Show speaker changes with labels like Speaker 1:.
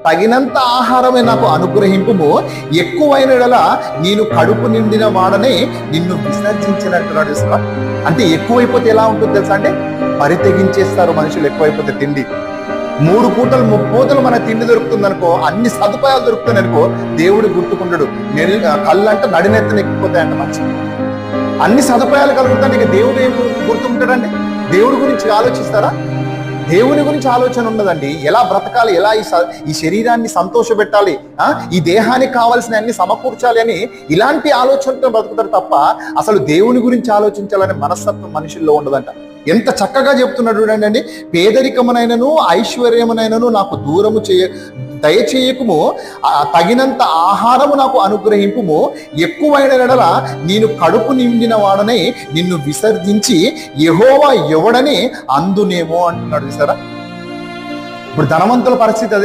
Speaker 1: తగినంత ఆహారమే నాకు అనుగ్రహింపుము, ఎక్కువైన యెడల నేను కడుపు నిండిన వాడనే నిన్ను విసర్జించినట్టున్నాడు చూసావా. అంటే ఎక్కువైపోతే ఎలా ఉంటుంది తెలుసా, అంటే పరితెగించేస్తారు మనుషులు. ఎక్కువైపోతే తిండి 3 పూటలు 3 పూటలు మన తిండి దొరుకుతుంది అనుకో, అన్ని సదుపాయాలు దొరుకుతుంది అనుకో, దేవుడు గుర్తుకుంటాడు. కళ్ళంటే నడినెత్తన ఎక్కిపోతాయంట మంచి, అన్ని సదుపాయాలు కలుగుతాయి. ఇక దేవుడు ఏం గుర్తుంటాడండి? దేవుడి గురించి ఆలోచిస్తారా? దేవుని గురించి ఆలోచన ఉండదండి. ఎలా బ్రతకాలి, ఎలా ఈ శరీరాన్ని సంతోష పెట్టాలి, ఈ దేహానికి కావాల్సిన అన్ని సమకూర్చాలి అని ఇలాంటి ఆలోచనతో బ్రతుకుతారు తప్ప అసలు దేవుని గురించి ఆలోచించాలనే మనస్తత్వం మనుషుల్లో ఉండదంట. ఎంత చక్కగా చెప్తున్నాడు చూడండి. పేదరికమునైనను ఐశ్వర్యమునైనను నాకు దయచేయకుము, తగినంత ఆహారము నాకు అనుగ్రహింపుము, ఎక్కువైన యెడల నేను కడుపు నిండిన వాడనే నిన్ను విసర్జించి యెహోవా ఎవడని అందునేమో అంటున్నాడు చూసారా. ఇప్పుడు ధనవంతుల పరిస్థితి అదే.